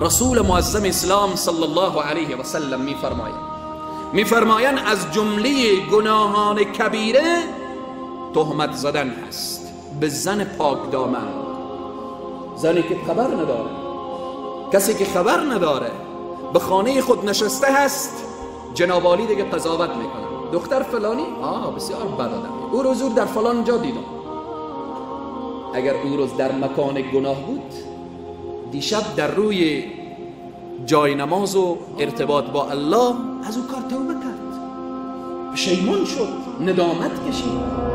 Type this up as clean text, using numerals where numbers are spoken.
رسول معظم اسلام صلی الله علیه و سلم میفرمایند از جمله گناهان کبیره تهمت زدن هست به زن پاک دامن. زنی که خبر نداره، کسی که خبر نداره به خانه خود نشسته هست، جناب عالی دیگه قضاوت میکنه دختر فلانی بسیار بد آدمی، او روز در فلان جا دیدم. اگر او روز در مکان گناه بود، دیشب در روی جای نماز و ارتباط با الله از او کار توبه کرد، پشیمان شد، ندامت کشید.